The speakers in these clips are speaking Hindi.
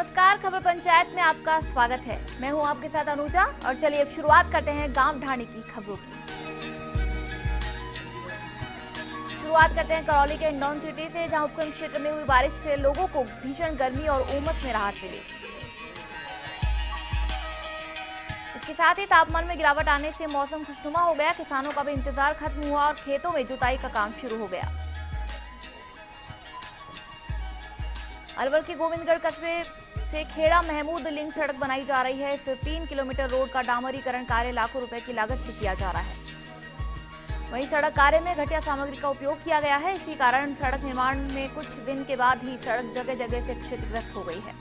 नमस्कार, खबर पंचायत में आपका स्वागत है। मैं हूं आपके साथ अनुजा और चलिए अब शुरुआत करते हैं गांव ढाणी की खबरों की। शुरुआत करते हैं करौली के हिंडौन सिटी से, जहां उपखंड क्षेत्र में हुई बारिश से लोगों को भीषण गर्मी और उमस में राहत मिली। इसके साथ ही तापमान में गिरावट आने से मौसम खुशनुमा हो गया। किसानों का भी इंतजार खत्म हुआ और खेतों में जुताई का काम शुरू हो गया। अलवर के गोविंदगढ़ कस्बे से खेड़ा महमूद लिंक सड़क बनाई जा रही है। इस 3 किलोमीटर रोड का डामरीकरण कार्य लाखों रुपए की लागत से किया जा रहा है। वहीं सड़क कार्य में घटिया सामग्री का उपयोग किया गया है। इसी कारण सड़क निर्माण में कुछ दिन के बाद ही सड़क जगह जगह से क्षतिग्रस्त हो गई है।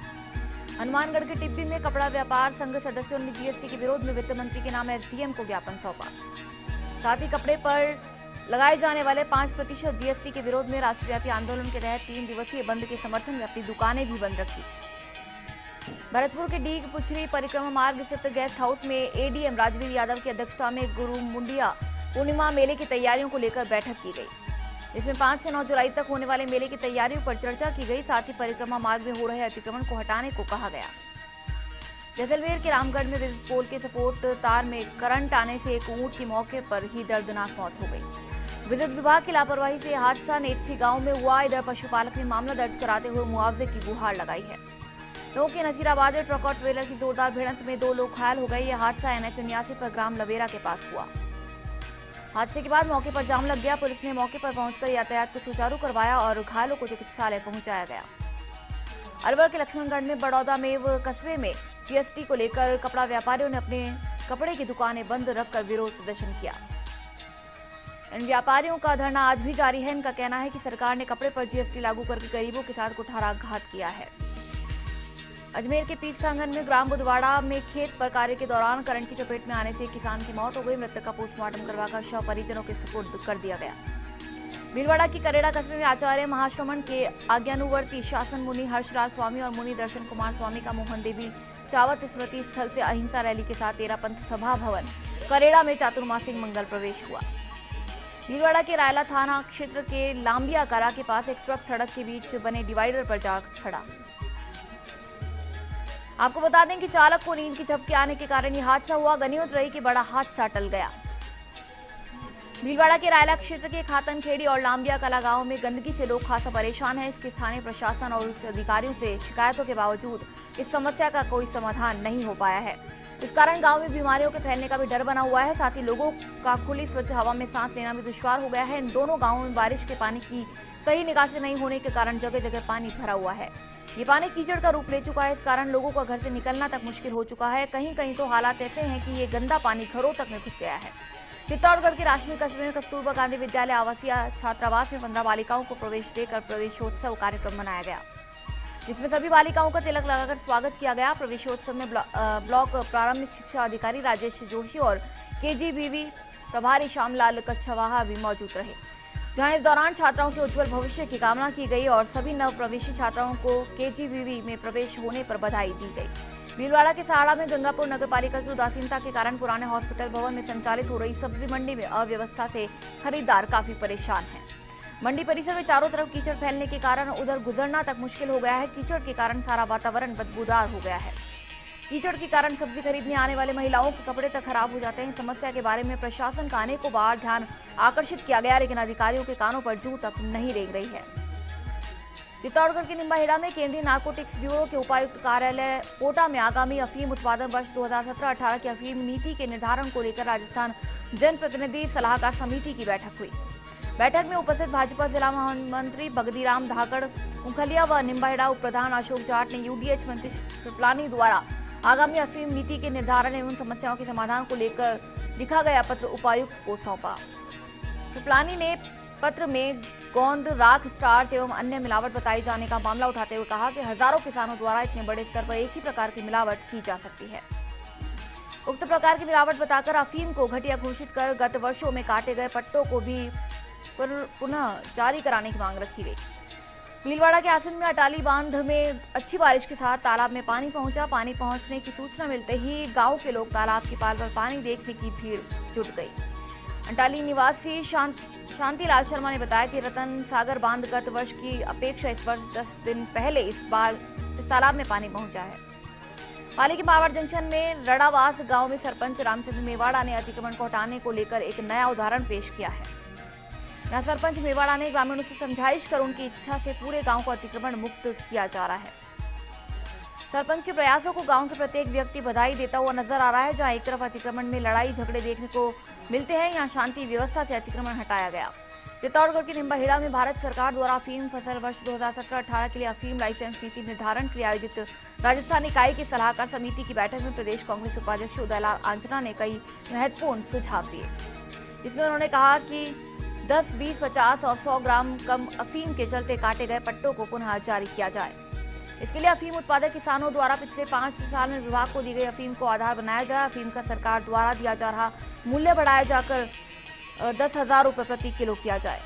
हनुमानगढ़ के टिब्बी में कपड़ा व्यापार संघ सदस्यों ने जीएसटी के विरोध में वित्त मंत्री के नाम एसडीएम को ज्ञापन सौंपा। साथ ही कपड़े पर लगाए जाने वाले 5% जीएसटी के विरोध में राष्ट्रव्यापी आंदोलन के तहत 3 दिवसीय बंद के समर्थन में अपनी दुकानें भी बंद रखी। भरतपुर के डीग पुछरी परिक्रमा मार्ग स्थित गेस्ट हाउस में एडीएम राजवीर यादव की अध्यक्षता में गुरु मुंडिया पूर्णिमा मेले की तैयारियों को लेकर बैठक की गई, जिसमें 5 से 9 जुलाई तक होने वाले मेले की तैयारियों पर चर्चा की गई। साथ ही परिक्रमा मार्ग में हो रहे अतिक्रमण को हटाने को कहा गया। जैसलमेर के रामगढ़ में विद्युत पोल के सपोर्ट तार में करंट आने से एक ऊंट की मौके पर ही दर्दनाक मौत हो गई। विद्युत विभाग की लापरवाही से हादसा नेटसी गांव में हुआ। इधर पशुपालक ने मामला दर्ज कराते हुए मुआवजे की गुहार लगाई है। तो के नसीराबाद में ट्रक और ट्रेलर की जोरदार भिड़ंत में 2 लोग घायल हो गए। यह हादसा NH 89 पर ग्राम लवेरा के पास हुआ। हादसे के बाद मौके पर जाम लग गया। पुलिस ने मौके पर पहुंचकर यातायात को सुचारू करवाया और घायलों को चिकित्सालय पहुंचाया गया। अलवर के लक्ष्मणगढ़ में बड़ौदा मेव कस्बे में जीएसटी को लेकर कपड़ा व्यापारियों ने अपने कपड़े की दुकानें बंद रखकर विरोध प्रदर्शन किया। इन व्यापारियों का धरना आज भी जारी है। इनका कहना है कि सरकार ने कपड़े पर जीएसटी लागू करके गरीबों के साथ कुठाराघात किया है। अजमेर के पीरसांगन में ग्राम बुधवाड़ा में खेत पर कार्य के दौरान करंट की चपेट में आने से एक किसान की मौत हो गई। मृतक का पोस्टमार्टम करवाकर शव परिजनों के सुपुर्द कर दिया गया। भीलवाड़ा की करेड़ा कस्बे में आचार्य महाश्रमण के आज्ञानुवर्ती शासन मुनि हर्षराज स्वामी और मुनि दर्शन कुमार स्वामी का मोहन देवी चावत स्मृति स्थल से अहिंसा रैली के साथ 13 पंथ सभा भवन करेड़ा में चातुर्मासिक मंगल प्रवेश हुआ। भीलवाड़ा के रायला थाना क्षेत्र के लांबिया करा के पास एक ट्रक सड़क के बीच बने डिवाइडर पर जा खड़ा। आपको बता दें कि चालक को नींद की झपकी आने के कारण यह हादसा हुआ। गनीमत रही कि बड़ा हादसा टल गया। भीलवाड़ा के रायला क्षेत्र के खातनखेड़ी और लांबिया कला गांव में गंदगी से लोग खासा परेशान हैं। इसके स्थानीय प्रशासन और उच्च अधिकारियों से शिकायतों के बावजूद इस समस्या का कोई समाधान नहीं हो पाया है। इस कारण गांव में बीमारियों के फैलने का भी डर बना हुआ है। साथ ही लोगों का खुली स्वच्छ हवा में सांस लेना भी दुश्वार हो गया है। इन दोनों गांवों में बारिश के पानी की सही निकासी नहीं होने के कारण जगह जगह पानी भरा हुआ है। ये पानी कीचड़ का रूप ले चुका है। इस कारण लोगों का घर से निकलना तक मुश्किल हो चुका है। कहीं कहीं तो हालात ऐसे हैं कि ये गंदा पानी घरों तक में घुस गया है। चित्तौड़गढ़ के राशमी कस्बे में कस्तूरबा गांधी विद्यालय आवासीय छात्रावास में 15 बालिकाओं को प्रवेश देकर प्रवेशोत्सव कार्यक्रम मनाया गया, जिसमें सभी बालिकाओं का तिलक लगाकर स्वागत किया गया। प्रवेशोत्सव में ब्लॉक प्रारंभिक शिक्षा अधिकारी राजेश जोशी और केजीबीवी प्रभारी श्यामलाल कच्छवाहा भी मौजूद रहे, जहां इस दौरान छात्राओं के उज्जवल भविष्य की कामना की गई और सभी नव प्रवेशी छात्राओं को केजीबीवी में प्रवेश होने पर बधाई दी गई। भीलवाड़ा के सहाड़ा में गंगापुर नगर पालिका की उदासीनता के कारण पुराने हॉस्पिटल भवन में संचालित हो रही सब्जी मंडी में अव्यवस्था से खरीदार काफी परेशान हैं। मंडी परिसर में चारों तरफ कीचड़ फैलने के कारण उधर गुजरना तक मुश्किल हो गया है। कीचड़ के कारण सारा वातावरण बदबूदार हो गया है। कीचड़ के कारण सब्जी खरीदने आने वाले महिलाओं के कपड़े तक खराब हो जाते हैं। समस्या के बारे में प्रशासन का अनेकों बार ध्यान आकर्षित किया गया, लेकिन अधिकारियों के कानों पर जू तक नहीं रेंग रही है। चित्तौड़गढ़ के निम्बाहेड़ा में केंद्रीय नारकोटिक्स ब्यूरो के उपायुक्त कार्यालय कोटा में आगामी अफीम उत्पादन वर्ष 2017-18 की अफीम नीति के निर्धारण को लेकर राजस्थान जनप्रतिनिधि सलाहकार समिति की बैठक हुई। बैठक में उपस्थित भाजपा जिला महामंत्री बगदीराम धाकड़, मुखलिया व निम्बाहेड़ा उप प्रधान अशोक जाट ने यूडीएच मंत्री कृपलानी द्वारा आगामी अफीम नीति के निर्धारण एवं समस्याओं के समाधान को लेकर लिखा गया पत्र उपायुक्त को सौंपा। कृपलानी ने पत्र में गोंद, राख, स्टार्च एवं अन्य मिलावट बताए जाने का मामला उठाते हुए कहा कि हजारों किसानों द्वारा इतने बड़े स्तर पर एक ही प्रकार की मिलावट की जा सकती है। उक्त प्रकार की मिलावट बताकर अफीम को घटिया घोषित कर गत वर्षों में काटे गए पट्टों को भी पुनः जारी कराने की मांग रखी गई। भीलवाड़ा के आसन में अटाली बांध में अच्छी बारिश के साथ तालाब में पानी पहुंचा। पानी पहुंचने की सूचना मिलते ही गांव के लोग तालाब की पाल पर पानी देखने की भीड़ जुट गई। अटाली निवासी शांति लाल शर्मा ने बताया कि रतन सागर बांध गत वर्ष की अपेक्षा इस वर्ष 10 दिन पहले इस बार इस तालाब में पानी पहुंचा है। पाली के मावड़ जंक्शन में रड़ावास गांव में सरपंच रामचंद्र मेवाड़ा ने अतिक्रमण को हटाने को लेकर एक नया उदाहरण पेश किया है। यहाँ सरपंच मेवाड़ा ने ग्रामीणों से समझाइश कर उनकी इच्छा से पूरे गांव को अतिक्रमण मुक्त किया जा रहा है। सरपंच के प्रयासों को गांव के प्रत्येक व्यक्ति बधाई देता हुआ नजर आ रहा है। जहां एक तरफ अतिक्रमण में लड़ाई झगड़े देखने को मिलते हैं, यहाँ शांति व्यवस्था से अतिक्रमण हटाया गया। चित्तौड़गढ़ के निम्बाहेड़ा में भारत सरकार द्वारा अफीम फसल वर्ष 2017-18 के लिए अफीम लाइसेंस नीति निर्धारण के लिए आयोजित राजस्थान इकाई की सलाहकार समिति की बैठक में प्रदेश कांग्रेस उपाध्यक्ष उदयलाल आंजना ने कई महत्वपूर्ण सुझाव दिए। इसमें उन्होंने कहा कि 10, 20, 50 और 100 ग्राम कम अफीम के चलते काटे गए पट्टों को पुनः जारी किया जाए। इसके लिए अफीम उत्पादक किसानों द्वारा पिछले 5 साल में विभाग को दी गई अफीम को आधार बनाया जाए। अफीम का सरकार द्वारा दिया जा रहा मूल्य बढ़ाया जाकर 10,000 रुपये प्रति किलो किया जाए।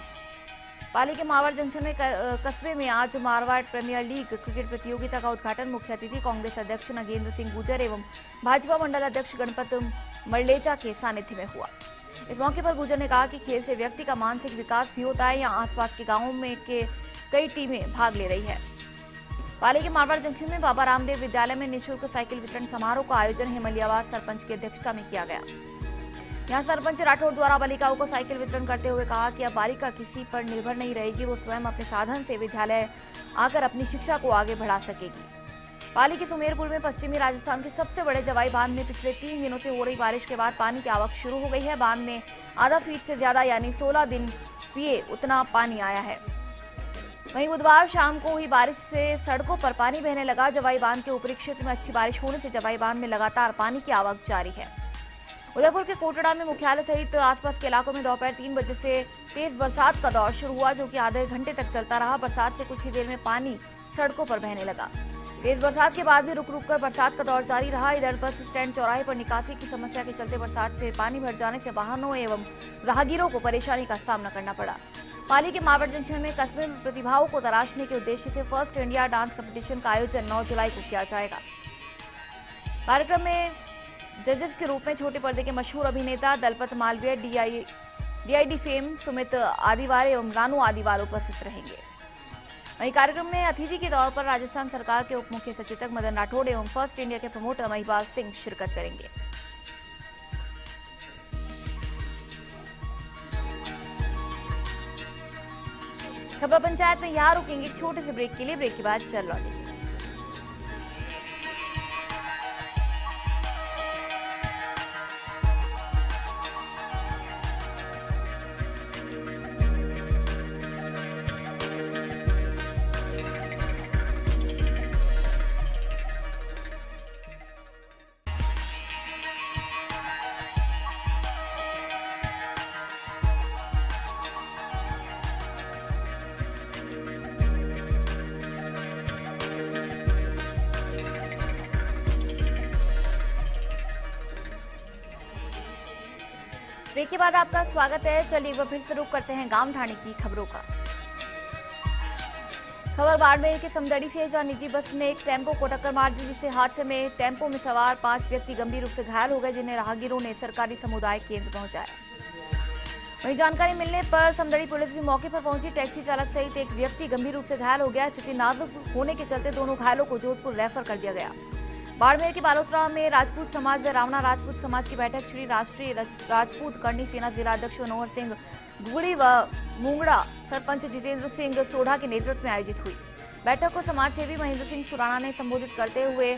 पाली के मावड़ जंक्शन में कस्बे में आज मारवाड़ प्रीमियर लीग क्रिकेट प्रतियोगिता का उद्घाटन मुख्य अतिथि कांग्रेस अध्यक्ष नगेंद्र सिंह गुर्जर एवं भाजपा मंडल अध्यक्ष गणपत मल्लेचा के सानिध्य में हुआ। इस मौके पर गुर्जर ने कहा कि खेल से व्यक्ति का मानसिक विकास भी होता है। यहाँ आसपास के गाँवों में के कई टीमें भाग ले रही है। पाली के मारवाड़ जंक्शन में बाबा रामदेव विद्यालय में निःशुल्क साइकिल वितरण समारोह का आयोजन हेमलियावास सरपंच की अध्यक्षता में किया गया। यहाँ सरपंच राठौड़ द्वारा बालिकाओं को साइकिल वितरण करते हुए कहा कि अब बालिका किसी पर निर्भर नहीं रहेगी, वो स्वयं अपने साधन से विद्यालय आकर अपनी शिक्षा को आगे बढ़ा सकेगी। पाली के सुमेरपुर में पश्चिमी राजस्थान के सबसे बड़े जवाई बांध में पिछले 3 दिनों से हो रही बारिश के बाद पानी की आवक शुरू हो गई है। बांध में आधा फीट से ज्यादा यानी 16 दिन पिए उतना पानी आया है। वहीं बुधवार शाम को हुई बारिश से सड़कों पर पानी बहने लगा। जवाई बांध के ऊपरी क्षेत्र में अच्छी बारिश होने से जवाई बांध में लगातार पानी की आवक जारी है। उदयपुर के कोटड़ा में मुख्यालय सहित आसपास के इलाकों में दोपहर 3 बजे से तेज बरसात का दौर शुरू हुआ, जो कि आधे घंटे तक चलता रहा। बरसात से कुछ ही देर में पानी सड़कों पर बहने लगा। तेज बरसात के बाद भी रुक रुक कर बरसात का दौर जारी रहा। इधर बस स्टैंड चौराहे पर निकासी की समस्या के चलते बरसात से पानी भर जाने से वाहनों एवं राहगीरों को परेशानी का सामना करना पड़ा। पाली के मावड़ जंक्शन में कस्बे में प्रतिभाओं को तराशने के उद्देश्य से फर्स्ट इंडिया डांस कंपटीशन का आयोजन 9 जुलाई को किया जाएगा। कार्यक्रम में जजेस के रूप में छोटे पर्दे के मशहूर अभिनेता दलपत मालवीय, डीआईडी फेम सुमित आदिवाल एवं रानू आदिवाल उपस्थित रहेंगे। वहीं कार्यक्रम में अतिथि के तौर पर राजस्थान सरकार के उप मुख्य सचेतक मदन राठौड़ एवं फर्स्ट इंडिया के प्रमोटर महिपाल सिंह शिरकत करेंगे। खबर पंचायत में यहाँ रुकेंगे एक छोटे से ब्रेक के लिए। ब्रेक के बाद चल लौटेंगे। ब्रेक के बाद आपका स्वागत है। चलिए एक बार फिर से रुक करते हैं गांव ढाणी की खबरों का। खबर बाड़मेर के समदड़ी से, जहां निजी बस ने एक टेम्पो को टक्कर मार दी, जिससे हादसे में टेम्पो में सवार 5 व्यक्ति गंभीर रूप से घायल हो गए, जिन्हें राहगीरों ने सरकारी समुदाय केंद्र पहुंचाया। वहीं जानकारी मिलने पर समदड़ी पुलिस भी मौके पर पहुंची। टैक्सी चालक सहित एक व्यक्ति गंभीर रूप से घायल हो गया। स्थिति नाजुक होने के चलते दोनों घायलों को जोधपुर रेफर कर दिया गया। बाड़मेर के बालोतरा में राजपूत समाज व रावणा राजपूत समाज की बैठक श्री राष्ट्रीय राजपूत करनी सेना जिलाध्यक्ष मनोहर सिंह गुड़ी व मुंगड़ा सरपंच जितेंद्र सिंह सोढ़ा के नेतृत्व में आयोजित हुई। बैठक को समाजसेवी महेंद्र सिंह सुराणा ने संबोधित करते हुए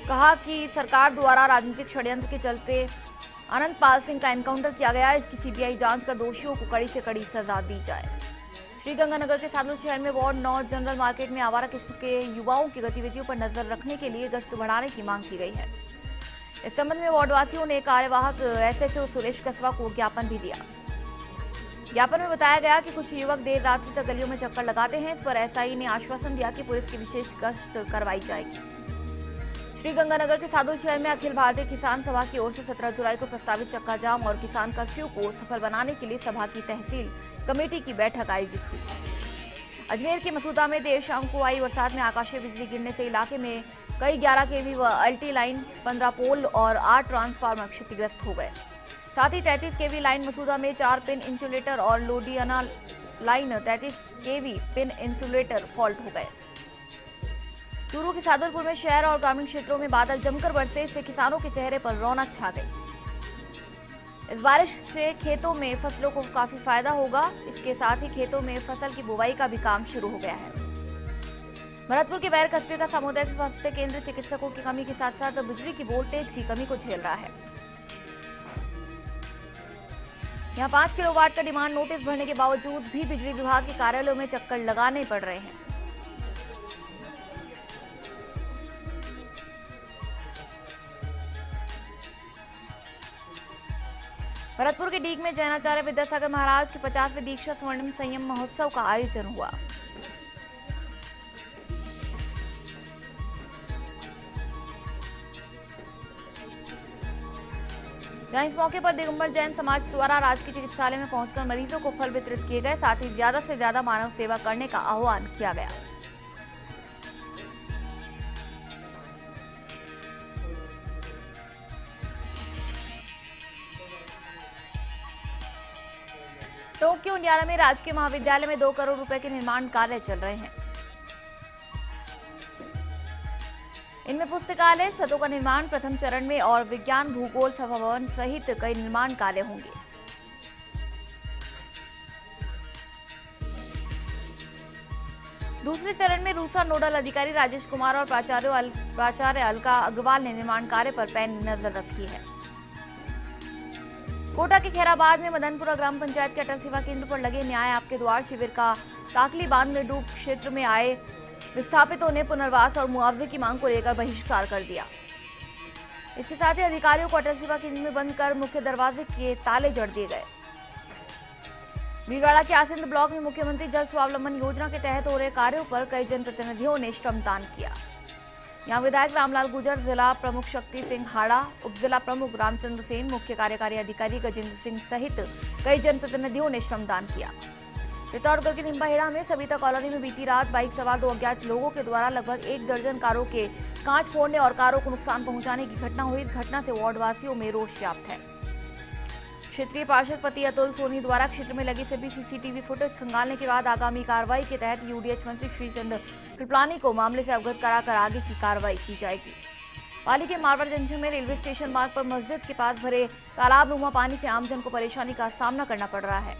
कहा कि सरकार द्वारा राजनीतिक षड्यंत्र के चलते अनंतपाल सिंह का एनकाउंटर किया गया। इसकी सीबीआई जांच कर दोषियों को कड़ी से कड़ी सजा दी जाए। श्रीगंगानगर के सादुल शहर में वार्ड 9 जनरल मार्केट में आवारा किस्म के युवाओं की गतिविधियों पर नजर रखने के लिए गश्त बढ़ाने की मांग की गई है। इस संबंध में वार्डवासियों ने कार्यवाहक एसएचओ सुरेश कस्बा को ज्ञापन भी दिया। ज्ञापन में बताया गया कि कुछ युवक देर रात्रि तक गलियों में चक्कर लगाते हैं। इस पर एसआई ने आश्वासन दिया कि पुलिस की विशेष गश्त करवाई जाएगी। श्रीगंगानगर के सादुल शहर में अखिल भारतीय किसान सभा की ओर से 17 जुलाई को प्रस्तावित चक्का जाम और किसान कर्फ्यू को सफल बनाने के लिए सभा की तहसील कमेटी की बैठक आयोजित हुई। अजमेर के मसूदा में देर शाम को आई बरसात में आकाशीय बिजली गिरने से इलाके में कई 11 केवी व एलटी लाइन, 15 पोल और 8 ट्रांसफार्मर क्षतिग्रस्त हो गए। साथ ही 33 केवी लाइन मसूदा में 4 पिन इंसुलेटर और लोडियाना लाइन 33 केवी पिन इंसुलेटर फॉल्ट हो गए। चूरू के सादुलपुर में शहर और ग्रामीण क्षेत्रों में बादल जमकर बरसे, इससे किसानों के चेहरे पर रौनक छा गई। इस बारिश से खेतों में फसलों को काफी फायदा होगा। इसके साथ ही खेतों में फसल की बुवाई का भी काम शुरू हो गया है। भरतपुर के बैर कस्बे का सामुदायिक स्वास्थ्य केंद्र चिकित्सकों की कमी के साथ साथ बिजली की वोल्टेज की कमी को झेल रहा है। यहाँ 5 किलोवाट का डिमांड नोटिस भरने के बावजूद भी बिजली विभाग के कार्यालयों में चक्कर लगाने पड़ रहे हैं। भरतपुर के डीग में जैनाचार्य विद्यासागर महाराज के 50वें दीक्षा स्वर्णिम संयम महोत्सव का आयोजन हुआ। जहां इस मौके पर दिगंबर जैन समाज द्वारा राजकीय चिकित्सालय में पहुंचकर मरीजों को फल वितरित किए गए, साथ ही ज्यादा से ज्यादा मानव सेवा करने का आह्वान किया गया। टोक्यो उनियारा में राजकीय महाविद्यालय में 2 करोड़ रुपए के निर्माण कार्य चल रहे हैं। इनमें पुस्तकालय, छतों का निर्माण प्रथम चरण में और विज्ञान भूगोल सभा भवन सहित कई निर्माण कार्य होंगे। दूसरे चरण में रूसा नोडल अधिकारी राजेश कुमार और प्राचार्य अलका अग्रवाल ने निर्माण कार्य पर पैनी नजर रखी है। कोटा के खैराबाद में मदनपुरा ग्राम पंचायत के अटल सेवा केंद्र पर लगे न्याय आपके द्वार शिविर का टाकली बांध में डूब क्षेत्र में आए विस्थापितों ने पुनर्वास और मुआवजे की मांग को लेकर बहिष्कार कर दिया। इसके साथ ही अधिकारियों को अटल सेवा केंद्र में बंद कर मुख्य दरवाजे के ताले जड़ दिए गए। भीलवाड़ा के आसिंद ब्लॉक में मुख्यमंत्री जल स्वावलंबन योजना के तहत हो रहे कार्यों पर कई जनप्रतिनिधियों ने श्रमदान किया। यहाँ विधायक रामलाल गुर्जर, जिला प्रमुख शक्ति सिंह हाड़ा, उप जिला प्रमुख रामचंद्र सेन, मुख्य कार्यकारी अधिकारी गजेंद्र सिंह सहित कई जनप्रतिनिधियों ने श्रमदान किया। चित्तौड़गढ़ के निम्बाहेड़ा में सविता कॉलोनी में बीती रात बाइक सवार 2 अज्ञात लोगों के द्वारा लगभग 1 दर्जन कारों के कांच फोड़ने और कारों को नुकसान पहुंचाने की घटना हुई। इस घटना से वार्डवासियों में रोष व्याप्त है। क्षेत्रीय पार्षद पति अतुल सोनी द्वारा क्षेत्र में लगी सभी सीसीटीवी फुटेज खंगालने के बाद आगामी कार्रवाई के तहत यूडीएच मंत्री श्रीचंद कृपलानी को मामले से अवगत कराकर आगे की कार्रवाई की जाएगी। पाली के मारवाड़ जंक्शन में रेलवे स्टेशन मार्ग पर मस्जिद के पास भरे तालाब नुमा पानी से आमजन को परेशानी का सामना करना पड़ रहा है।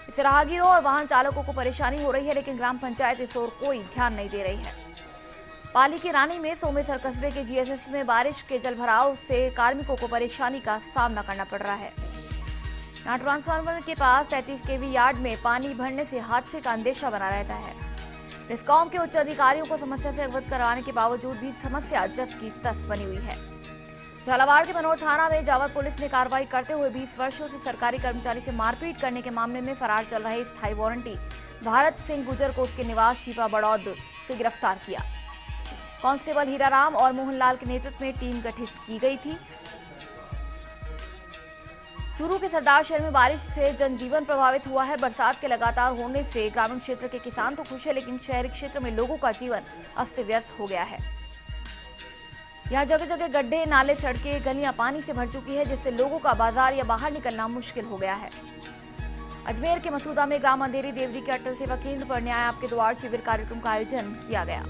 इससे राहगीरों और वाहन चालकों को परेशानी हो रही है, लेकिन ग्राम पंचायत इस ओर कोई ध्यान नहीं दे रही है। पाली के रानी में सोमेसर कस्बे के जीएसएस में बारिश के जलभराव से कार्मिकों को परेशानी का सामना करना पड़ रहा है। यहाँ ट्रांसफार्मर के पास 33 केवी यार्ड में पानी भरने से हादसे का अंदेशा बना रहता है। डिस्कॉम के उच्च अधिकारियों को समस्या से अवगत कराने के बावजूद भी समस्या जस की तस बनी हुई है। झालावाड़ के मनोर थाना में जावर पुलिस ने कार्रवाई करते हुए 20 वर्षों से सरकारी कर्मचारी से मारपीट करने के मामले में फरार चल रहे स्थायी वारंटी भारत सिंह गुर्जर को उसके निवास छिपा बड़ौद से गिरफ्तार किया। कांस्टेबल हीराराम और मोहनलाल के नेतृत्व में टीम गठित की गई थी। चूरू के सरदार शहर में बारिश से जनजीवन प्रभावित हुआ है। बरसात के लगातार होने से ग्रामीण क्षेत्र के किसान तो खुश है, लेकिन शहरी क्षेत्र में लोगों का जीवन अस्त व्यस्त हो गया है। यहाँ जगह जगह गड्ढे, नाले, सड़कें, गलियां पानी से भर चुकी है, जिससे लोगों का बाजार या बाहर निकलना मुश्किल हो गया है। अजमेर के मसूदा में ग्राम अंधेरी देवरी के अटल सेवा केंद्र पर न्याय आपके द्वार शिविर कार्यक्रम का आयोजन किया गया।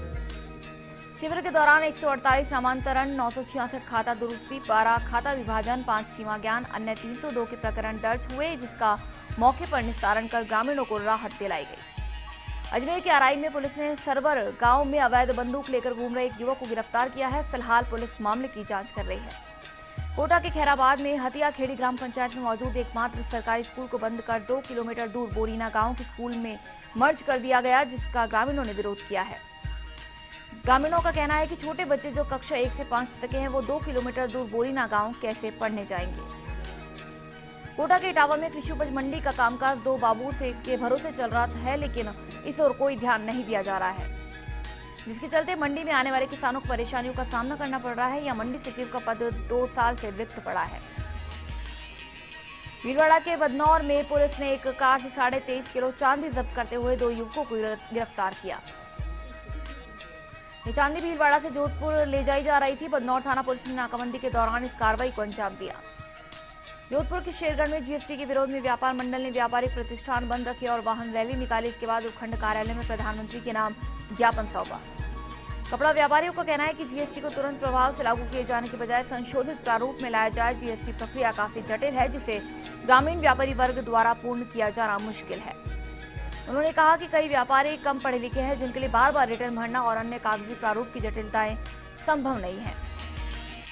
शिविर के दौरान 148 नामांतरण, 966 खाता दुरुस्ती, 12 खाता विभाजन, 5 सीमा ज्ञान, अन्य 302 के प्रकरण दर्ज हुए, जिसका मौके पर निस्तारण कर ग्रामीणों को राहत दिलाई गई। अजमेर के आराई में पुलिस ने सरवर गांव में अवैध बंदूक लेकर घूम रहे एक युवक को गिरफ्तार किया है। फिलहाल पुलिस मामले की जांच कर रही है। कोटा के खैराबाद में हतियाखेड़ी ग्राम पंचायत में मौजूद एकमात्र सरकारी स्कूल को बंद कर 2 किलोमीटर दूर बोरीना गांव के स्कूल में मर्ज कर दिया गया, जिसका ग्रामीणों ने विरोध किया है। ग्रामीणों का कहना है कि छोटे बच्चे जो कक्षा 1 से 5 तक हैं, वो 2 किलोमीटर दूर बोरीना गांव कैसे पढ़ने जाएंगे। कोटा के इटावा में कृषि उपज मंडी का कामकाज 2 बाबू से के भरोसे चल रहा है, लेकिन इस ओर कोई ध्यान नहीं दिया जा रहा है, जिसके चलते मंडी में आने वाले किसानों को परेशानियों का सामना करना पड़ रहा है। या मंडी सचिव का पद 2 साल से रिक्त पड़ा है। भीलवाड़ा के बदनौर में पुलिस ने एक कार से 23.5 किलो चांदी जब्त करते हुए 2 युवकों को गिरफ्तार किया। ये चांदी भीलवाड़ा से जोधपुर ले जाई जा रही थी। बदनौर थाना पुलिस ने नाकाबंदी के दौरान इस कार्रवाई को अंजाम दिया। जोधपुर के शेरगढ़ में जीएसटी के विरोध में व्यापार मंडल ने व्यापारिक प्रतिष्ठान बंद रखे और वाहन रैली निकाली। इसके बाद उपखंड कार्यालय में प्रधानमंत्री के नाम ज्ञापन सौंपा। कपड़ा व्यापारियों का कहना है कि जीएसटी को तुरंत प्रभाव से लागू किए जाने के बजाय संशोधित प्रारूप में लाया जाए। जीएसटी प्रक्रिया काफी जटिल है, जिसे ग्रामीण व्यापारी वर्ग द्वारा पूर्ण किया जाना मुश्किल है। उन्होंने कहा कि कई व्यापारी कम पढ़े लिखे हैं, जिनके लिए बार बार रिटर्न भरना और अन्य कागजी प्रारूप की जटिलताएं संभव नहीं है।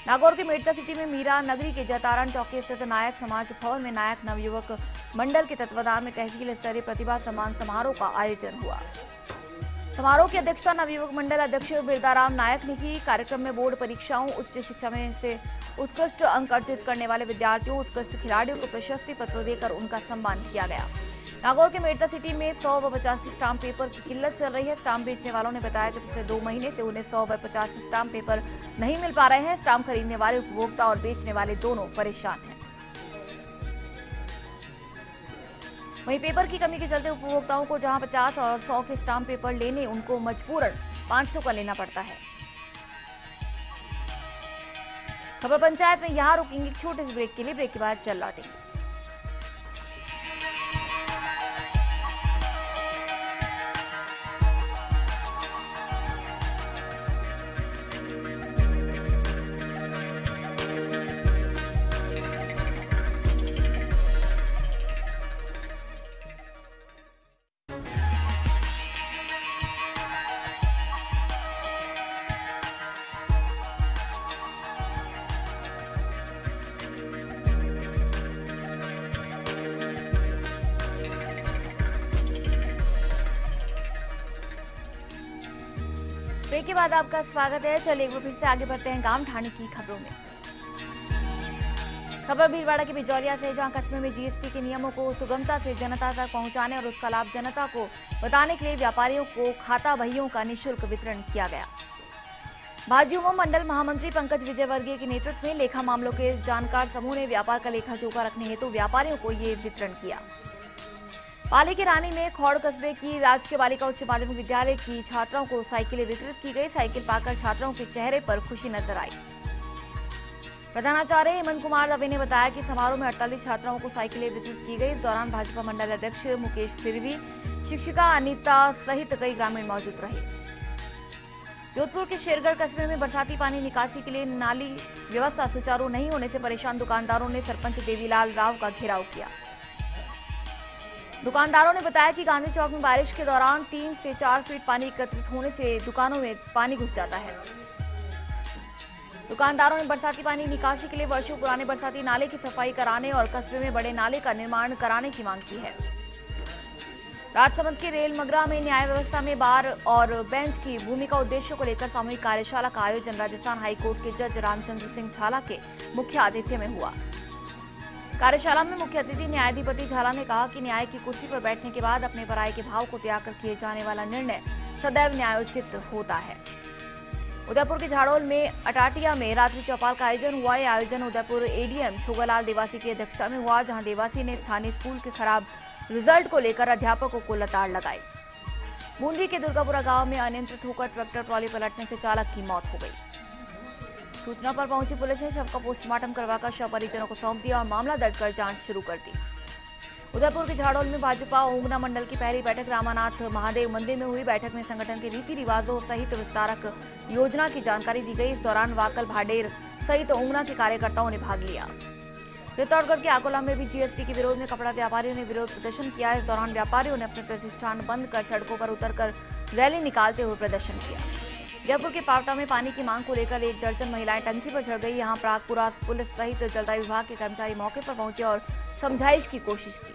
नागौर के मेड़ता सिटी में मीरा नगरी के जतारण चौकी स्थित नायक समाज भवन में नायक नवयुवक मंडल के तत्वाधान में तहसील स्तरीय प्रतिभा सम्मान समारोह का आयोजन हुआ। समारोह की अध्यक्षता नवयुवक मंडल अध्यक्ष बिरदाराम नायक ने की। कार्यक्रम में बोर्ड परीक्षाओं, उच्च शिक्षा में से उत्कृष्ट अंक अर्जित करने वाले विद्यार्थियों, उत्कृष्ट खिलाड़ियों को प्रशस्ति पत्र देकर उनका सम्मान किया गया। नागौर के मेड़ता सिटी में 100 व 50 स्टाम्प पेपर की किल्लत चल रही है। स्टाम्प बेचने वालों ने बताया कि पिछले 2 महीने से उन्हें 100 व 50 स्टाम्प पेपर नहीं मिल पा रहे हैं। स्टाम्प खरीदने वाले उपभोक्ता और बेचने वाले दोनों परेशान हैं। वहीं पेपर की कमी के चलते उपभोक्ताओं को जहां 50 और 100 के स्टाम्प पेपर लेने उनको मजबूरन 500 का लेना पड़ता है। खबर पंचायत में यहाँ रुकेंगे छोटे से ब्रेक के लिए। ब्रेक के बाद चल लौटेंगे। ब्रेक के बाद आपका स्वागत है। चलिए एक बार फिर से आगे बढ़ते हैं गांव ठाणे की खबरों में। खबर भीलवाड़ा के बिजौलिया से, जहां कस्बे में जीएसटी के नियमों को सुगमता से जनता तक पहुंचाने और उसका लाभ जनता को बताने के लिए व्यापारियों को खाता बहियों का निःशुल्क वितरण किया गया। भाजयुमो मंडल महामंत्री पंकज विजयवर्गीय के नेतृत्व में लेखा मामलों के जानकार समूह ने व्यापार का लेखा जोखा रखने हेतु व्यापारियों को ये वितरण किया। पाली के रानी में खौड़ कस्बे की राजकीय बालिका उच्च माध्यमिक विद्यालय की छात्राओं को साइकिलें वितरित की गई। साइकिल पाकर छात्राओं के चेहरे पर खुशी नजर आई। प्रधानाचार्य हेमंत कुमार दवे ने बताया कि समारोह में 48 छात्राओं को साइकिलें वितरित की गई। इस दौरान भाजपा मंडल अध्यक्ष मुकेश तिर्वी, शिक्षिका अनीता सहित कई ग्रामीण मौजूद रहे। जोधपुर के शेरगढ़ कस्बे में बरसाती पानी निकासी के लिए नाली व्यवस्था सुचारू नहीं होने से परेशान दुकानदारों ने सरपंच देवीलाल राव का घेराव किया। दुकानदारों ने बताया कि गांधी चौक में बारिश के दौरान 3 से 4 फीट पानी एकत्रित होने से दुकानों में पानी घुस जाता है। दुकानदारों ने बरसाती पानी निकासी के लिए वर्षों पुराने बरसाती नाले की सफाई कराने और कस्बे में बड़े नाले का निर्माण कराने की मांग की है। राजसमंद के रेल मगरा में न्याय व्यवस्था में बार और बेंच की भूमिका उद्देश्यों को लेकर सामूहिक कार्यशाला का आयोजन राजस्थान हाईकोर्ट के जज रामचंद्र सिंह झाला के मुख्य आतिथ्य में हुआ। कार्यशाला में मुख्य अतिथि न्यायाधिपति झाला ने कहा कि न्याय की कुर्सी पर बैठने के बाद अपने पराये के भाव को त्याग कर किए जाने वाला निर्णय सदैव न्यायोचित होता है। उदयपुर के झाड़ोल में अटाटिया में रात्रि चौपाल का आयोजन हुआ। यह आयोजन उदयपुर एडीएम छोगालाल देवासी की अध्यक्षता में हुआ, जहां देवासी ने स्थानीय स्कूल के खराब रिजल्ट को लेकर अध्यापकों को लताड़ लगाई। बूंदी के दुर्गापुरा गांव में अनियंत्रित होकर ट्रैक्टर ट्रॉली पलटने से चालक की मौत हो गई। सूचना पर पहुंची पुलिस ने शव का पोस्टमार्टम करवाकर शव परिजनों को सौंप दिया और मामला दर्ज कर जांच शुरू कर दी। उदयपुर के झाड़ोल में भाजपा ओंगना मंडल की पहली बैठक रामानाथ महादेव मंदिर में हुई। बैठक में संगठन के रीति रिवाजों सहित विस्तारक योजना की जानकारी दी गई। इस दौरान वाकल भाडेर सहित ओंगना के कार्यकर्ताओं ने भाग लिया। चित्तौड़गढ़ के आकोला में भी जीएसटी के विरोध में कपड़ा व्यापारियों ने विरोध प्रदर्शन किया। इस दौरान व्यापारियों ने अपने प्रतिष्ठान बंद कर सड़कों पर उतरकर रैली निकालते हुए प्रदर्शन किया। जयपुर के पावटा में पानी की मांग को लेकर 1 दर्जन महिलाएं टंकी पर चढ़ गई। यहां प्रागपुरा पुलिस सहित जलदाय विभाग के कर्मचारी मौके पर पहुंचे और समझाइश की कोशिश की।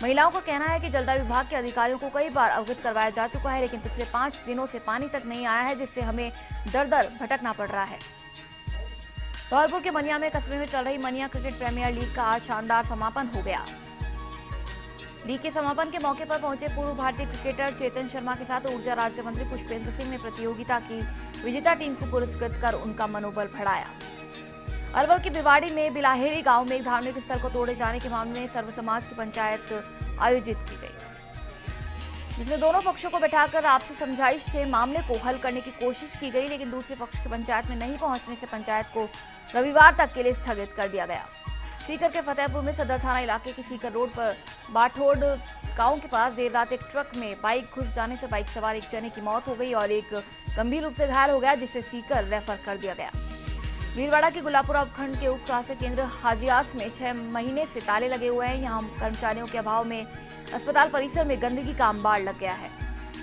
महिलाओं का कहना है कि जलदाय विभाग के अधिकारियों को कई बार अवगत करवाया जा चुका है, लेकिन पिछले 5 दिनों से पानी तक नहीं आया है, जिससे हमें दर दर भटकना पड़ रहा है। धौलपुर के मनिया में कस्बे में चल रही मनिया क्रिकेट प्रीमियर लीग का आज शानदार समापन हो गया। लीग के समापन के मौके पर पहुंचे पूर्व भारतीय क्रिकेटर चेतन शर्मा के साथ ऊर्जा राज्य मंत्री पुष्पेंद्र सिंह ने प्रतियोगिता की विजेता टीम को पुरस्कृत कर उनका मनोबल बढ़ाया। अलवर के भिवाड़ी में बिलाहेड़ी गांव में एक धार्मिक स्थल को तोड़े जाने के मामले में सर्व समाज की पंचायत आयोजित की गई, जिसमें दोनों पक्षों को बैठाकर आपसी समझाइश से मामले को हल करने की कोशिश की गई, लेकिन दूसरे पक्ष के पंचायत में नहीं पहुंचने से पंचायत को रविवार तक के लिए स्थगित कर दिया गया। सीकर के फतेहपुर में सदर थाना इलाके के सीकर रोड पर बाठोड गांव के पास देर रात एक ट्रक में बाइक घुस जाने से बाइक सवार एक जने की मौत हो गई और एक गंभीर रूप से घायल हो गया, जिसे सीकर रेफर कर दिया गया। भीलवाड़ा के गुलापुरा उपखंड के उप स्वास्थ्य केंद्र हाजियास में 6 महीने से ताले लगे हुए हैं। यहां कर्मचारियों के अभाव में अस्पताल परिसर में गंदगी का अंबार लग गया है।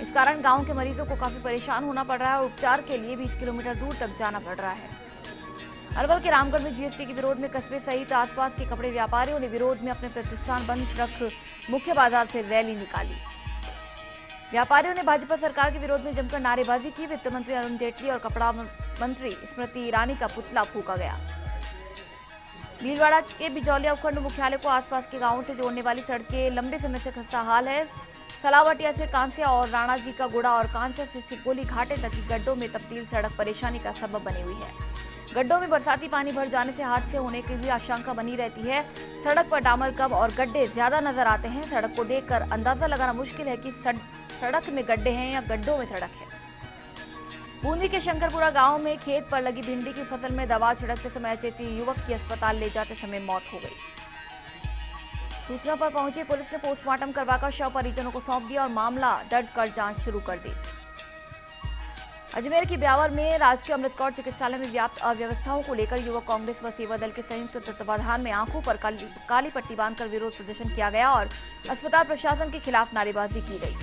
इस कारण गांव के मरीजों को काफी परेशान होना पड़ रहा है और उपचार के लिए 20 किलोमीटर दूर तक जाना पड़ रहा है। अलवर के रामगढ़ में जीएसटी के विरोध में कस्बे सहित आसपास के कपड़े व्यापारियों ने विरोध में अपने प्रतिष्ठान बंद रख मुख्य बाजार से रैली निकाली। व्यापारियों ने भाजपा सरकार के विरोध में जमकर नारेबाजी की। वित्त मंत्री अरुण जेटली और कपड़ा मंत्री स्मृति ईरानी का पुतला फूंका गया। भीलवाड़ा के बिजौलिया उपखंड मुख्यालय को आसपास के गांवों से जोड़ने वाली सड़कें लंबे समय से खस्ता हाल है। सलावटिया से कांसिया और राणा जी का गुड़ा और कांसिया से सिकोली घाटे तक की गड्ढों में तब्दील सड़क परेशानी का सबब बनी हुई है। गड्ढों में बरसाती पानी भर जाने से हादसे होने की भी आशंका बनी रहती है। सड़क पर डामर कम और गड्ढे ज्यादा नजर आते हैं। सड़क को देखकर अंदाजा लगाना मुश्किल है कि सड़क में गड्ढे हैं या गड्ढों में सड़क है। बूंदी के शंकरपुरा गांव में खेत पर लगी भिंडी की फसल में दवा छिड़कते समय अचेती युवक की अस्पताल ले जाते समय मौत हो गई। सूचना पर पहुंची पुलिस ने पोस्टमार्टम करवाकर शव परिजनों को सौंप दिया और मामला दर्ज कर जांच शुरू कर दी। अजमेर के ब्यावर में राजकीय अमृत कौर चिकित्सालय में व्याप्त अव्यवस्थाओं को लेकर युवक कांग्रेस व सेवा दल के संयुक्त तत्वाधान में आंखों पर काली पट्टी बांधकर विरोध प्रदर्शन किया गया और अस्पताल प्रशासन के खिलाफ नारेबाजी की गई।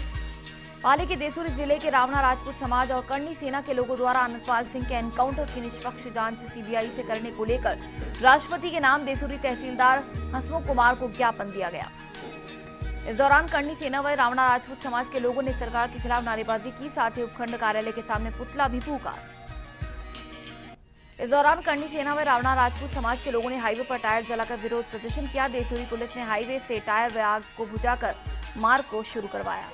पाली के देसूरी जिले के रावणा राजपूत समाज और कर्णी सेना के लोगों द्वारा अनंतपाल सिंह के एनकाउंटर की निष्पक्ष जांच सीबीआई से करने को लेकर राष्ट्रपति के नाम देसूरी तहसीलदार हंसमुख कुमार को ज्ञापन दिया गया। इस दौरान कर्णी सेना व रावणा राजपूत समाज के लोगों ने सरकार के खिलाफ नारेबाजी की, साथ ही उपखंड कार्यालय के सामने पुतला भी फूंका। इस दौरान कर्णी सेना व रावणा राजपूत समाज के लोगों ने हाईवे पर टायर जलाकर विरोध प्रदर्शन किया। देसूरी पुलिस ने हाईवे से टायर व आग को बुझाकर मार्ग को शुरू करवाया।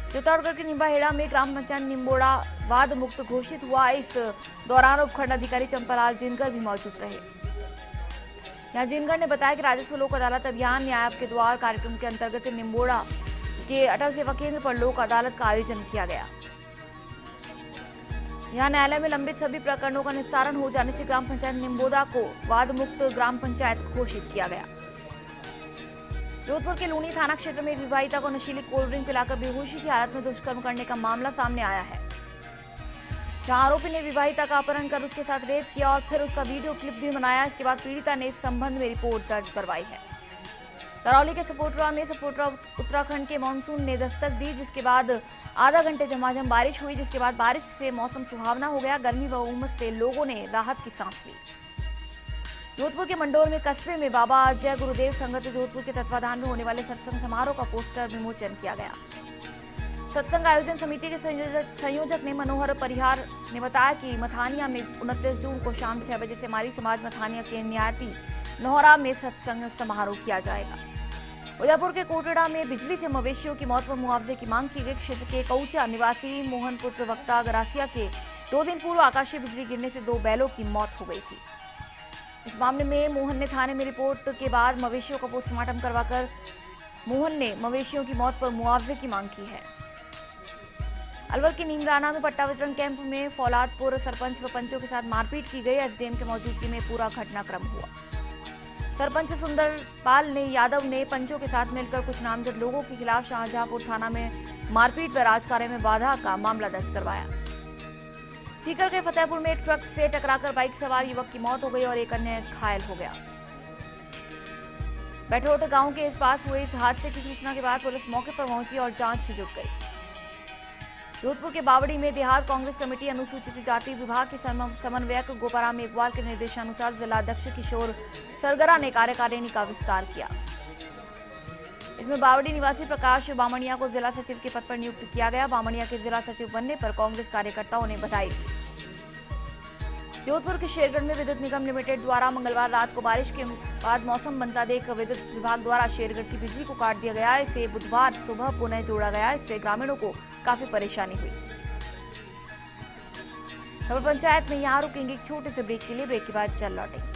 चित्तौड़गढ़ के निम्बाहेड़ा में ग्राम पंचायत निम्बोड़ा वाद मुक्त घोषित हुआ। इस दौरान उपखंड अधिकारी चंपालाल जिनकर भी मौजूद रहे। यहाँ जिनगर ने बताया कि राजस्व लोक अदालत अभियान न्याय आपके द्वार कार्यक्रम के अंतर्गत निम्बोड़ा के अटल सेवा केंद्र पर लोक अदालत का आयोजन किया गया। यहाँ न्यायालय में लंबित सभी प्रकरणों का निस्तारण हो जाने से ग्राम पंचायत निम्बोड़ा को वाद मुक्त ग्राम पंचायत घोषित किया गया। जोधपुर के लूनी थाना क्षेत्र में एक विवाहिता को नशीली कोल्ड ड्रिंक पिलाकर बेहोशी की हालत में दुष्कर्म करने का मामला सामने आया है, जहां आरोपी ने विवाहिता का अपहरण कर उसके साथ रेप किया और फिर उसका वीडियो क्लिप भी बनाया। इसके बाद पीड़िता ने इस संबंध में रिपोर्ट दर्ज करवाई है। करौली के सपोटरा में सपोटरा उत्तराखंड के मानसून ने दस्तक दी, जिसके बाद आधा घंटे झमाझम बारिश हुई, जिसके बाद बारिश से मौसम सुहावना हो गया। गर्मी व उमस से लोगों ने राहत की सांस ली। जोधपुर के मंडोर में कस्बे में बाबा जय गुरुदेव संगत जोधपुर के तत्वाधान में होने वाले सत्संग समारोह का पोस्टर विमोचन किया गया। सत्संग आयोजन समिति के संयोजक ने मनोहर परिहार ने बताया कि मथानिया में 29 जून को शाम 6 बजे से मारी समाज मथानिया के न्यायती नौहरा में सत्संग समारोह किया जाएगा। उदयपुर के कोटड़ा में बिजली से मवेशियों की मौत पर मुआवजे की मांग की गई। क्षेत्र के कौचा निवासी मोहन पुत्र वक्ता गरासिया के 2 दिन पूर्व आकाशीय बिजली गिरने से 2 बैलों की मौत हो गई थी। इस मामले में मोहन ने थाने में रिपोर्ट के बाद मवेशियों का पोस्टमार्टम करवाकर मोहन ने मवेशियों की मौत पर मुआवजे की मांग की है। अलवर के नीमराना में पट्टा वितरण कैंप में फौलादपुर सरपंच व पंचों के साथ मारपीट की गई। एसडीएम की मौजूदगी में पूरा घटनाक्रम हुआ। सरपंच सुंदरपाल ने यादव ने पंचों के साथ मिलकर कुछ नामजद लोगों के खिलाफ शाहजहांपुर थाना में मारपीट व राजकार्य में बाधा का मामला दर्ज करवाया। सीकर के फतेहपुर में एक ट्रक से टकराकर बाइक सवार युवक की मौत हो गई और एक अन्य घायल हो गया। बैठोट गांव के इस पास हुए इस हादसे की सूचना के बाद पुलिस मौके पर पहुंची और जांच में जुट गई। जोधपुर के बावड़ी में देहात कांग्रेस कमेटी अनुसूचित जाति विभाग के समन्वयक गोपाराम मेघवाल के निर्देशानुसार जिला अध्यक्ष किशोर सरगरा ने कार्यकारिणी का विस्तार किया। इसमें बावड़ी निवासी प्रकाश बामणिया को जिला सचिव के पद पर नियुक्त किया गया। बामणिया के जिला सचिव बनने पर कांग्रेस कार्यकर्ताओं ने बधाई दी। जोधपुर के शेरगढ़ में विद्युत निगम लिमिटेड द्वारा मंगलवार रात को बारिश के बाद मौसम बनता देख विद्युत विभाग द्वारा शेरगढ़ की बिजली को काट दिया गया। इसे बुधवार सुबह पुनः जोड़ा गया। इससे ग्रामीणों को काफी परेशानी हुई। खबर पंचायत में यहाँ रुकेंगे एक छोटे से ब्रेक के लिए। ब्रेक के बाद चल लौटेंगे।